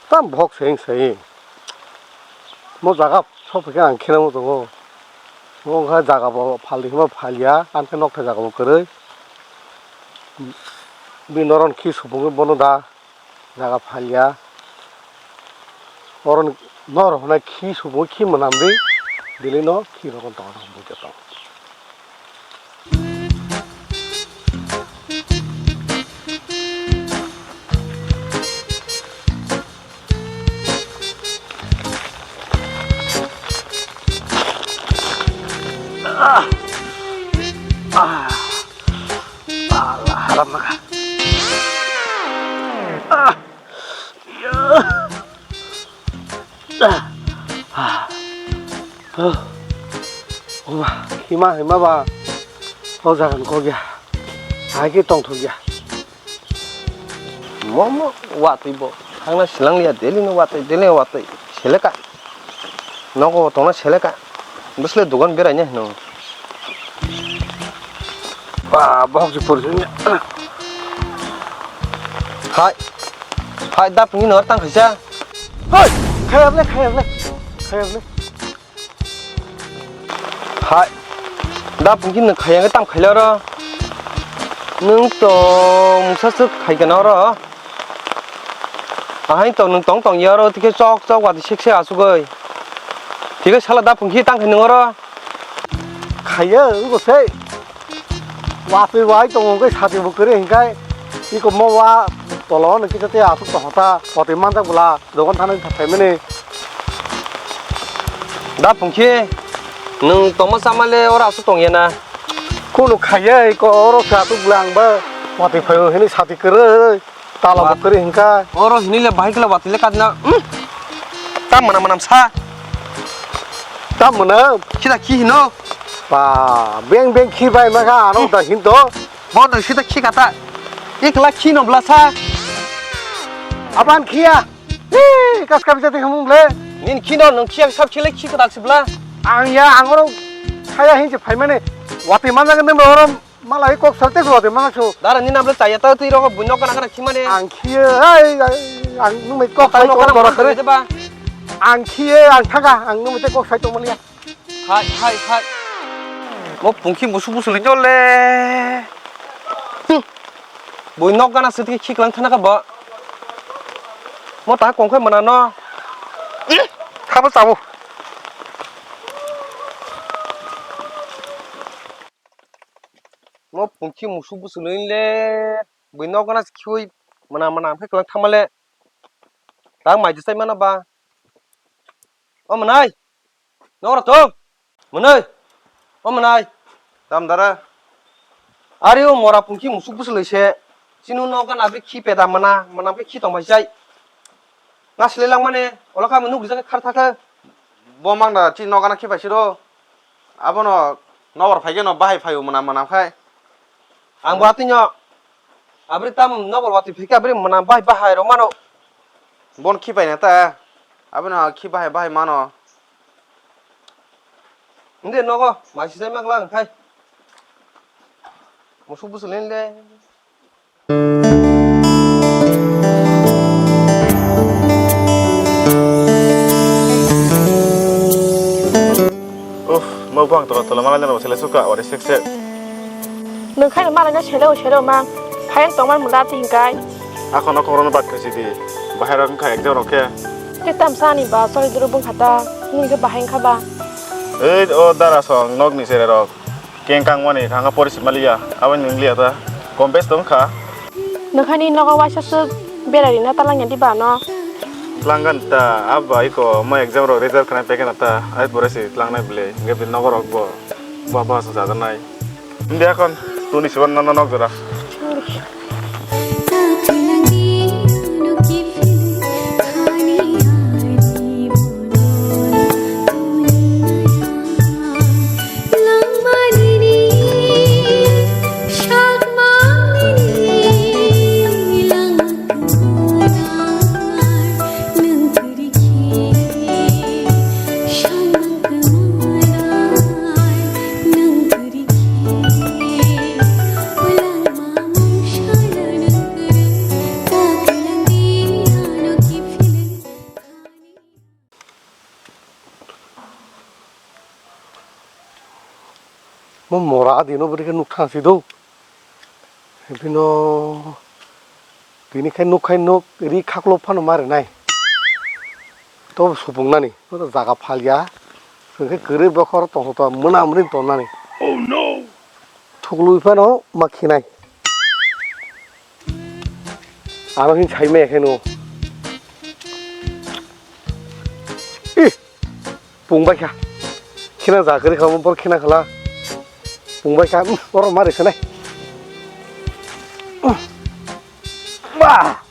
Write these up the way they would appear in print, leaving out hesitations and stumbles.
땀 복생생 뭐 자가 소프게 안 키는 것도 뭔가 자가 뭐 팔리면 팔이야 안테 녹태 자가 뭐 그래 민노런 키 수봉을 보는다 자가 팔이야 어른 너로 하나 키 수봉 키면 안 돼 들리 너 키로 건 더 못겠다 알아마가 엄마 이마 봐 어자간 거기야 아기 똥통이야 뭐 왔다 이거 하나 신랑이야 데리는 왔다 셀레까 너고 동나 셀레까 무슨 두건 베라냐 너 와 먹지 버리냐 하이 다 분이 너 땅 가자 하이 가야래 하이 다 분기는 가양에 땅 갈려라 능또 무사스 가이가 나라 아이 또 능똥똥 여러 어떻게 쏙쏙 와도 식세 아수거 네가 살아 다 분기 땅 가는 거라 가야 이거세 와서 와이 똥 cái 사지 못 그래 그러니까 이거 뭐와 돌아오는 게 저때 아수 또 하다 어디 만다고라 너건 타는 때문에 다 분기 능 똥만 싸말래 오라 아수 똥이나 cô khaya ko oro satu bulang ba mati phayo hini sati kere tala kere hingka oro hinile bike la watile kadna tam mana sa tam mana kita ki hino ba beng ki bai ma ka ano da hindo bo da sita ki kata ikla ki no blasa apan kia kas ka bisa tengum le nin ki no nang ki sab chile ki ka dak sibla ang ya angoro khaya hinje phaimane wati mana kan nembe orang malah kok salte ko wati mana so dara ni namle taya ta ti ro bunyo kana kana kimane ang kia ai ang nume kok sai to ko kare ba ang kia ang thaga ang nume te kok sai to malia hai mo punki musu nyole bunyo kana siti ki klang thana ka ba mo ta kong khoi mana no khaba sabu mo punki musu le bunyo kana skhui mana phai klang thamale tang mai jisai mana ba o manai no ra to manai o manai tam dara ari o mora punki musu le se sinu no kana be ki peda mana be ki tong mai jai ngasle lang mane ola ka manu gisa khar thaka bomang da chi no kana ki pasiro abono nowar phage no bahai phayo mana khai ang batinya abri tam no bol bati phika abri mana bahai ro mano bon ki pai na ta abono ki bahai mano nde no go ma si sai mak lang khai musu le mau bang to malah na sele suka ore sekse nung khai ma la chelo ma phayan tong man mula ting kai akon korona bat kasi di bahai ran khai ekjor oke ke tam sa ni ba sori duru bung khata ni ke baheng khaba o dara song nog ni sere rok kengkang wani khanga poris malia awan ninglia ta kombes tong kha nung khai ni noga wa sa berari na talang di ba no langgan ta aba iko mo exam ro result kana peken ta ait boresi langnai bele ngebil nogor okbo baba so sada nai ndia kon tuni siwan nono nogora 뭐 뭐라 디노 그렇게 눅탕시도 비노 비니kai nukai nuk ri khaklo phano mare nai to subungna ni to jaga phalya sengke gere bokhor tong to mona mrin to nani oh no thuklu phano makhinai aro hin chai me kheno 이 뽕바캬 키나 자 그래 가면 볼 키나 갈라 뽕바캬 얼어 말이 그네 와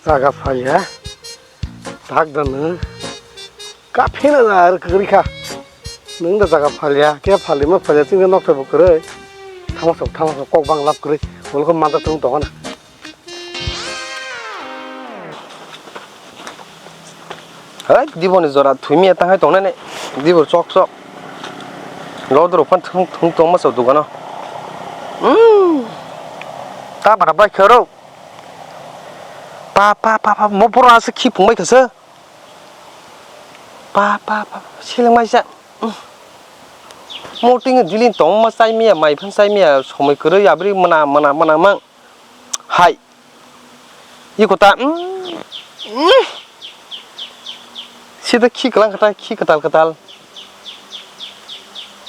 자가 팔이야 닭다는 카페나 자 그러니까 능다 자가 팔이야 걔 팔리면 팔려 지금 녹대 못 그래 타마서 꼭 방랍 그래 얼굴 만다 좀 더나 아 디본이 저라 투미에 땅에 동네네 디본 쏙쏙 로드로 판 퉁퉁 마서 두가나 다 바라봐 겨로 빠빠빠빠 뭐 보러 와서 키 붕마이 켰어 빠빠빠 실력 마이샤 모팅은 딜린 동마 사이미야 마이 판 사이미야 소매 그러 야브리 뭐나망 하이 이거 다 시다 키 그랑 키 그달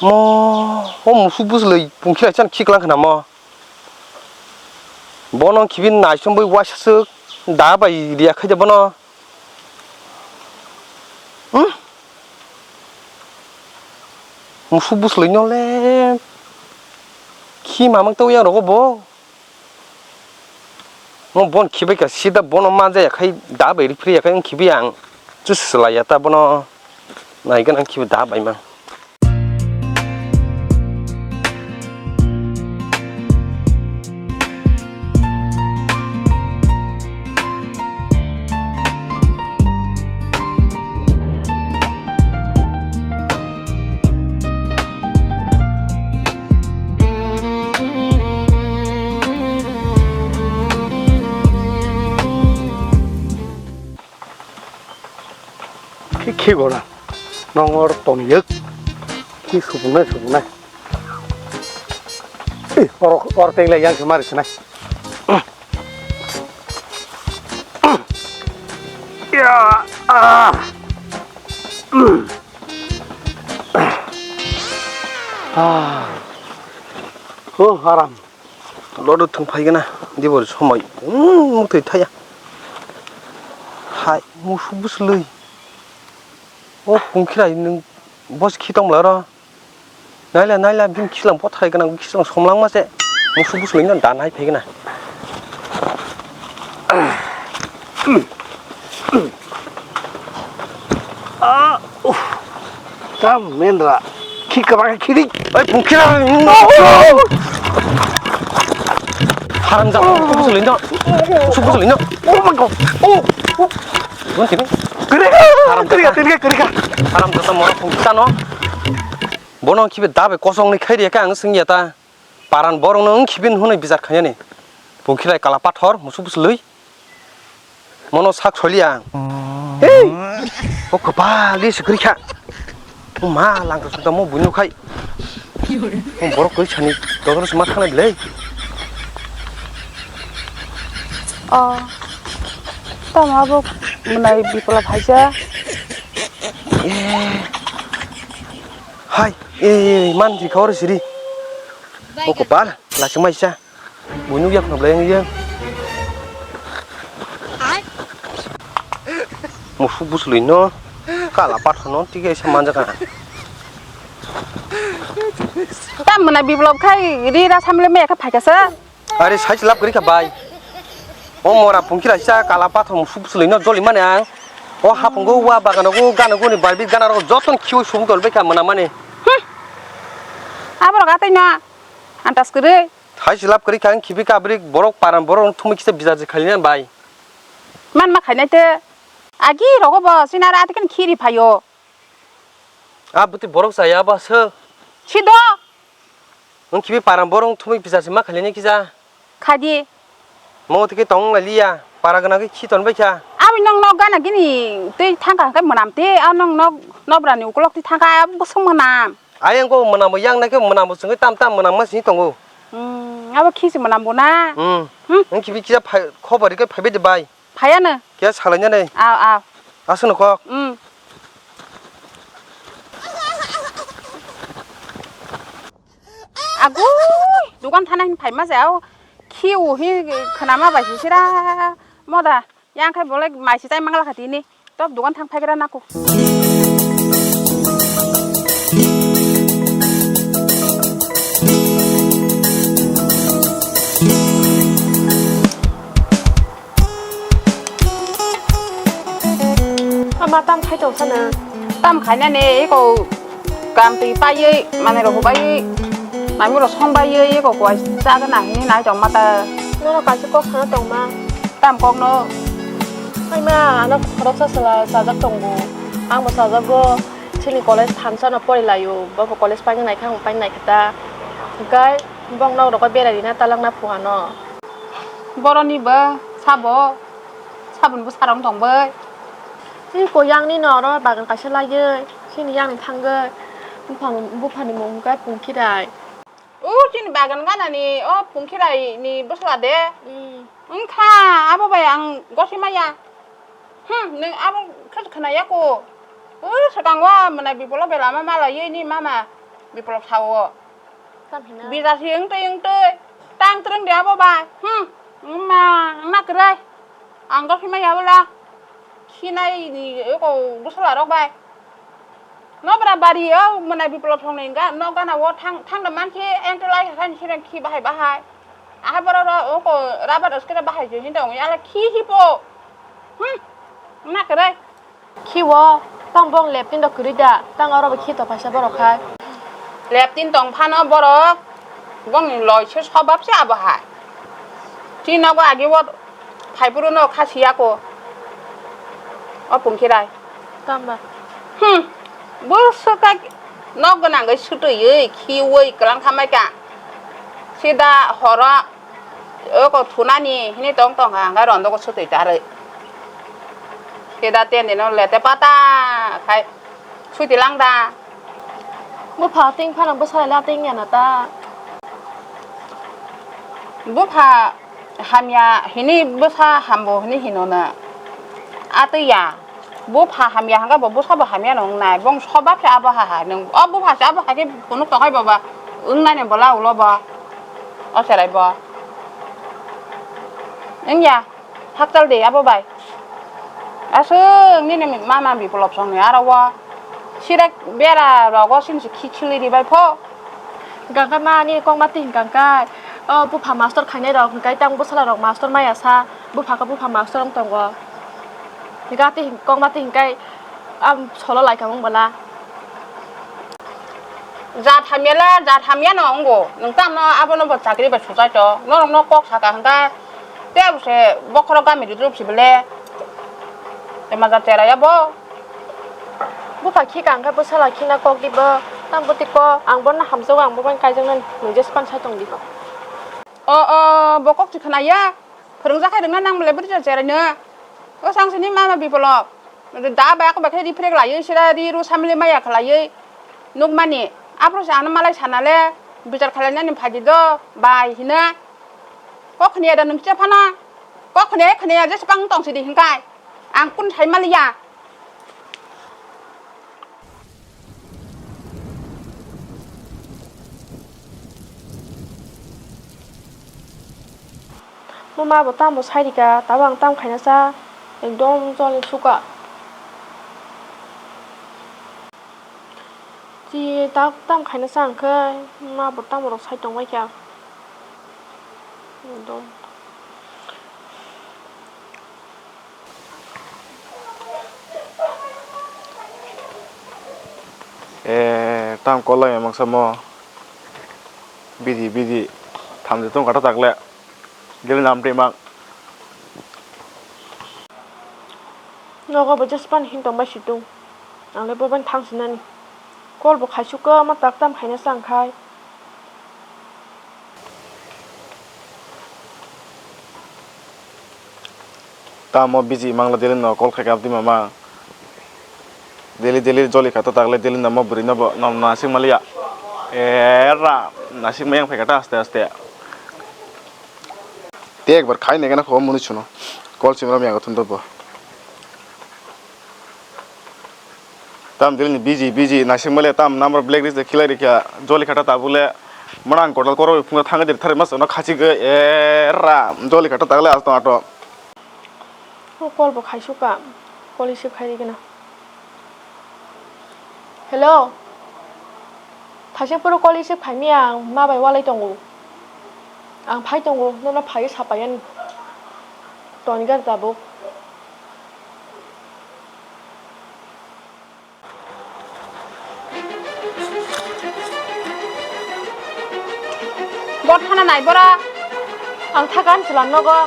뭐 수부슬 붕키라 있잖아 키 그랑 그나 뭐 뭐는 기빈 나시좀 보이 와셔서 나봐 이리야 크자 보노 응? 뭐 수부슬 녀래 키 마망 또 야로고 뭐뭔 기백가 시다 보노 만자야 카이 나봐 이리 프리야 그냥 기비양 주스라 야따 보노 나 이거는 기비 나봐 이만 키고나 농어 돈역 키 수분네 이 얼어 땡래 양 그 말이 쓰네 야 하람 로드 퉁파이게나 니버 소마이 못해 타야 하이 뭐 수부슬 붕키라 있는 버스 키동 말아 날라 빈 키랑 포타이 그냥 키랑 somlang 마세 뭐 수부슬 있는 다 나이 배기나 참 맨라 키까마가 키리 어이 붕키라 하람자 수부슬 있는 오마고 뭔 팀이 그래 그러니까 사람 듣다 뭐라 붕키다노 뭐는 기빈 답에 고성리 캐리에 깡 승리했다 바란 버롱은 기빈 hun의 비자카냐니 붕키라에 깔라파터 무수부슬 뭐노 삭 솔리야 에이 그 빨리 그렇게 마 랑도 준다 뭐 문육하이 뭐라 그리 차니 너도 좀 막하나 빌래 ता माबो मनाई बिप्लब हाइजा 하이 만지 거르시리 오고 빨 라식 마이샤 문육이야 그럼 레잉이야 뭐 수부슬 있노 깔라파터노 띠게 만자가 ता मनाई बिप्लब खाई रिरा सामले मे का फाइकासा 아리 사이즈 랍 그리까 바이 뭐라 붕키라 시작 깔라파터 뭐 수부슬 있노 졸리마냐 하풍고 와 바가노고 가노고 니 발비 가나로 저톤 키우 수부 걸베까 뭐나마니 아버로 가테나 안타스 그래 사이즈 랍 그리까 기비 까브릭 보록 바람 보록 투미키세 비자지 칼리는 바이 만마 खाइनाइते आगी रगब सिनारा आतिकन खिरी फायो 아 부티 보록 사야 바서 छिदो 응 기비 바람 보록 투미 비자지 마 칼리니 기자 खादी 뭐 어떻게 동 날리야 paragana cái chi tuần bây cha abi nong nok gana gini tei thangka kai manam te a nong nok brani ukolok ti thangka busung manam ai anh có mà yang này cái mà một số cái tam mà mà xin tông cô aba khisi manam bona anh chỉ biết kia phải khó bảo đi cái phải biết được bài phayana kia sao lại nhá này ao à xin được không agu dukan thanai phai ma sao khiu hi khanama ba si sira moda yang khai boleh mai si tai mangla khati ni top dukan thang phai gra naku mà tam khai trồng sao nè tam khai nè ko cam ti pa ye mane ro ba ye mai mu ro song ba ye ko ko sa cái này ni nai trồng mà ta nó là cái có khá trồng mà tam con nó hay mà nó khó rất là sao rất trồng bù ăn một sao rất go trên college tham sao nó bồi lạiอยู่bao nhiêu collegeไปไหนข้างไปไหนkita cái bong đâu đó có biết là đi na ta lăng na phù hà nó boroni ba sabo sabun bu sarong tong baที่กูย่างนี่เนาะบางกันกัดเชลัยเยอะที่นี่ย่างในพังเกอร์บุพันในมุมก็ปุ่มขี้ได้ cini bagan kan ni pung kira ni besar deh engkau apa bayang gosip maya neng apa kena ya ku sekarang wah mana bipolar belama malah ye ni mama bipolar tahu bisa siang tu tang terang dia apa bay ma nak kerai anggot si maya bela sini ni aku besar dok bay nó bây giờ bà đi ở mình này bị bọc trong này cả nó cái nào thang đầm ăn khi em tôi lấy thằng khi bà hai à bây giờ đó có ra bắt được cái bà hai chuyện đâu nghe là khi bộ nát cái đây khi wo tăng bong lẹp tin được cứ đi đã tăng ở đâu bị khi tập phải sao bảo khai lẹp tin tổng phan ở bảo bong lòi chơi sao bắp xa bà hai chỉ nó có ai cái what phải bữa nó khá xía cô ở vùng kia đây tăng mà bữa sau cái nó cái nàng cái sự tự ấy khi quay cái lăng tham ấy cả khi đã họ ra ở cái thôn này hình như tông hàng cái ròn đó có sự tự trả rồi khi đã tiền thì nó lệ tế bát ta cái suy thì lăng ta bữa phá tinh phá làm bữa sai la tinh nhà nó ta bữa phá ham ya hình như bữa sa ham bò hình như hình nó à tư ya bố phá hàm ya cái bố sao bố hàm ya nó này bông sao bắp sẽ bố hà nó bố phá sẽ bố hà cái phụ nữ tao hay bà này này bố lao lo bà sẽ lại bà nhưng ya hắc tao đi bố bay sưนี่เนี่ยมาบีบลบสองเนี่ยเราว่าสิได้เบียร์เราก็สิ่งที่คิดเลยดีไปพ่อ กังกันมานี่กองมาติ่งกังกันบุพามาสเตอร์ใครในเราคือไกตั้งบุษราดอกมาสเตอร์ไม่อะซาบุพากับบุพามาสเตอร์ต้องตรงว่านี่ก็ติ่งกองมาติ่งไกชอลอะไรกันบ้างบ้างจะทำยังไงจะทำยังไงน้องกูน้องตั้มน้องอาบุญน้องบอกจากที่ไปสุดใจจ่อน้องก๊อกสักการกันเดี๋ยวเสบอกเราการมีรูปสิบเล่แต่มาจะเจออะไรบ่บุพาขี้กังกันบุษราขี้นักกอกดิบตั้งบุติกอังบนน่ะหำสว่างบุบันไกจังนั้นหนูจะสปันใช้ตรงดิบบอกก๊อกจุดขนาดยะเพิ่งจะให้ถึงนั้นนั่งมาเลยไม่ได้เจออะไรเนื้อก็สั่งสินี่มาบีบลบด่าแบบก็แบบแค่ดีเพลงหลายยี่สิบดีรู้ซ้ำเลยไม่อยากหลายยี่นุกมันนี่อัปโรสานมาเลยฉันนั่นแหละบิจารณ์ขนาดนั้นนี่พาจิโดบายหินะก็ขณีเดินนึกจะพนะก็ขณีจะสปังต้องสิดีหิงไก่อังคุณใช้มาเลยามาบอกตั้มบอกใช่ดีกาตาวังตั้มใครนะจ๊ะเอ็งดงจอลิชุกะจีตาตั้มใครนะสั่งเคยมาบอกตั้มบอกใช่ตรงไว้แกดงตามก็เลยมังสมอบิดีทำจะต้องกระตักแหละเดี๋ยวน้ำเต็มมากเราก็บอกจะสปันหินตรงใบชิดุงอะไรบ่เป็นทางสินันก็บอกขายชูเกอร์มาตักตั้มใครนะสั่งใคร Tamo busy mangla delin no kol khakap di mama. Deli joli kata tagle delin na mo buri na bo nam nasing malia. Era nasing mayang phekata aste. Te ekbar khai ne gana kho muni chuno. Kol chimra mi agathun do bo. Tam delin busy nasing malia tam number blacklist de khilai rikya joli kata tabule manang kodal koro funga thanga dir thare mas no khachi ge era joli kata tagle asto ato. Call bộ khai số cả call đi ship khai đi cái nào hello 다시 프로 call đi ship khai miang ma bai wa lai tong u ang phai tong u nó phai sa payan ton gar ta bo bot hana nai bora ang thagan chulan no go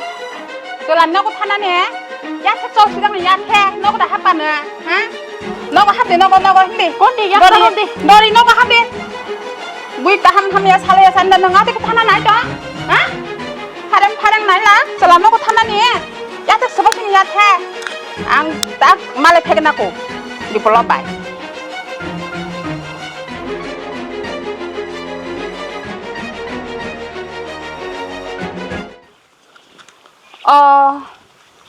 jalan no ko thana ne ya thak chol sidang ya the no ko da hapa ne ha no ko hape no ko hindi con đi ya con đi dori no ko hape bui ta ham ya sale ya san na ngate ko thana nai to ha parang nai la jalan no ko thana ne ya thak sabak ni ya the ang tak male phek na ko Biplab bai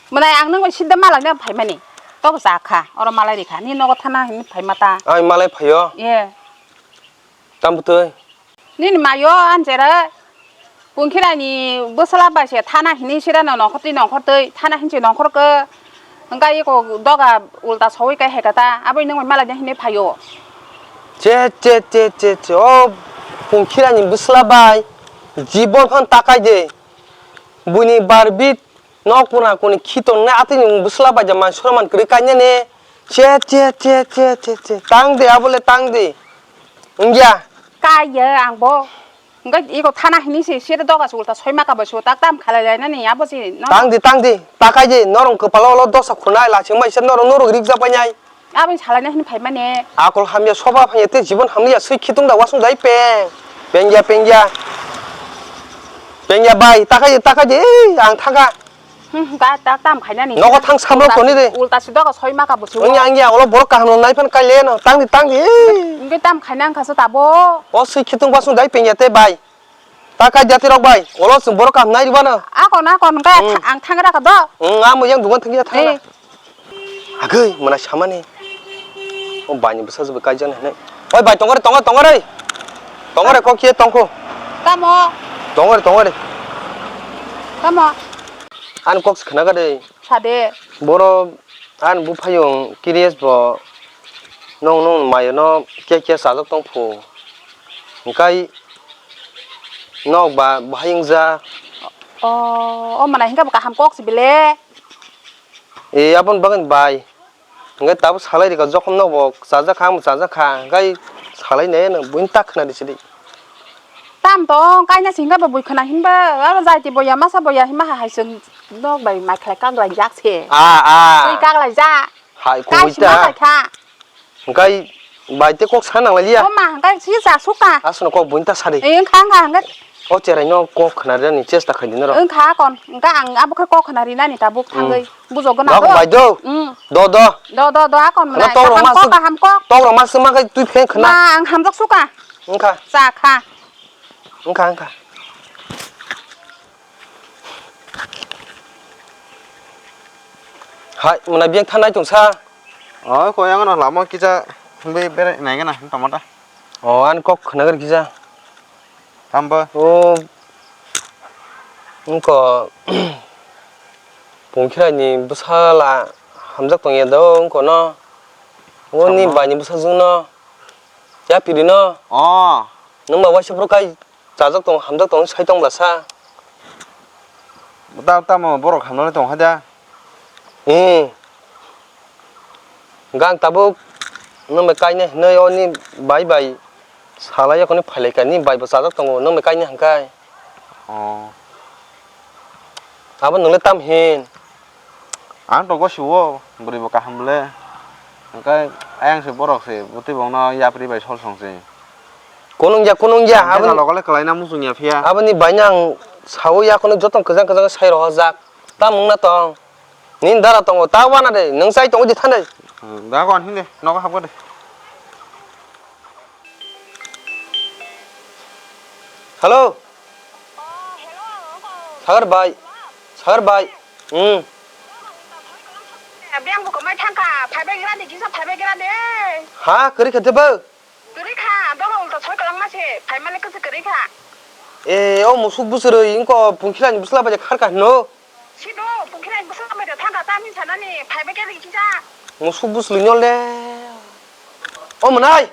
Menai ang nang sinda malak ne phai mani to sa kha ora malai ri kha ni no ko thana hin phai mata ai malai phayo ye tam butoi ni ma yo an jera pungkhira ni bosala ba se thana hin sira no khoti no khotoi thana hin se no khor ko ngai ko doga ulta soi kai he kata abai nang malai ne hin phayo che o pungkhira ni busla bai jibon phan takai de buni barbit nok puna kuni khiton na atini busla bai jaman surman kri kanya ne che tang de abole tang de ungya ka ye ang bo ngai iko thana hin se sira doga ulta soi ma ka ba so tak tam khala lai na ni abo si no tang de takai de norong kepala lo dosa khunai la chimai sen norong rik japanyai abin salai na hin phai mane akol hamya soba phanyete jibon hamya sui khitung da wasung dai pengya bai takai ang thaga ka tak tam khai na ni no ko thang samro koni de ulta si doga soi ma ka ba so angya olo bor ka hano nai phan kai le no tang di ngai tam khai nang kha so ta bo o sui khitung wasung dai pengya te bai takai jati rok bai olo sung bor ka nai ri bana akon ka ang thang ra ka do amo yang dungan thangya thang agai mana samane o bani busa zbe kai jan ne oi bai tongare ko kie tongko kamo tongare kamo an koks khana ga de sade boro an bu phayong Keorious bo nong mai no ke sa jok tong phu ngai nok ba bhaying za o mana hinga ka ham kok sibile e abon bagan bai ngai tab salai ka jokhom no bo saja kha ngai salai ne no buin tak khna disidi tam to kai na singa ba bui khana hinba aro jai ti boya masa boya hima ha haisung nok bai mai khala kang lai yak se a kui kang lai ja hai ko kai sima ita kha ngai bai te kok sanang la lia o ma kai si sa suka asno ko buin ta sari khang ngai o cherai no kok khna ra ni chesta khai din ro kha kon nga ang abu kha kok khana ri na ni ta buk thangai bujo gona no bai do do akon mana to ham kok to ro mas ma kai tu phe khna ma ang ham jok suka ngka sa kha hai mana biang thanai tungsa ko yang no lama kita be bere nai gana tomata o an kok khna gar kija tamba o ngko pungkhira ni busala hamjak tong ye do ngko no oni bani busa jung no yapri no nang ma wasa pro kai jajak tong hamjak tong sai tong blasa ta mo borok hamno tong hada gang tabuk nang me kai ne nei oni bai salaya koni phale ka ni bai ba jajak tong nang me kai ne hangkai abon nang le tam hin ang to ko suwo buri ba ka hamle angkai ayang se borok se buti bong no yapri bai sol song se konong ya abon lokale kalai na musung ya phia aboni bainang sawo ya kono jotong kejang sai ro jak ta mung na tong 닌 달아 똥 따와나래 능사이 똥 어디 타네 나고 안 힘내 너가 하고 돼 hello 사gar 바이 응 biang buka mai thangka 800이라는데 기사 800이라는데 하 그렇게 돼봐 그러니까 너가 오늘 설거랑 맛이 발만에 끝을 그러니까 에 무슨 부스러 인거 분키라니 무슨 라바지 칼까 너 시도 부키나 무슨 말이야 thangka 땀이 자나니 800이라는 기사 무슨 부스러 녀래 어머나이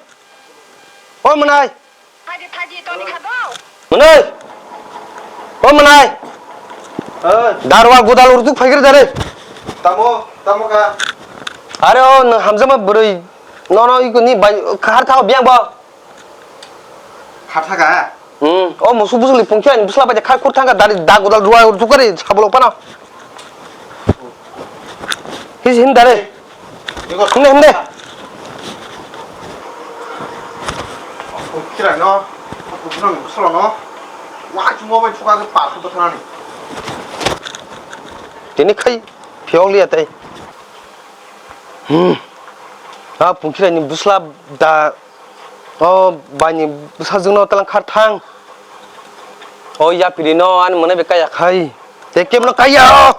타지 또니 가도 어머나이 어머나이 나로와 고달로 뚝 팔기를 잘해 따모 가 아려 너 함자만 버려 너너 이거 니 많이 가르타고 미안 봐 가타가 응 무슨 부스러 분키라니 무슨 라바지 칼 코르탄가 나리 나 고달 루아로 두거리 잡으러 빠나 이제 힘다래 이거 힘내 키라 너 그런 거 쓸어 너와 주먹에 추가해서 빠서도 하나니 Ini kai piong lihat ay. Pungkira ni buslab da banyak besar jengno talang kartang. Yapri no an mana bekaya kai. Tekem no kaya.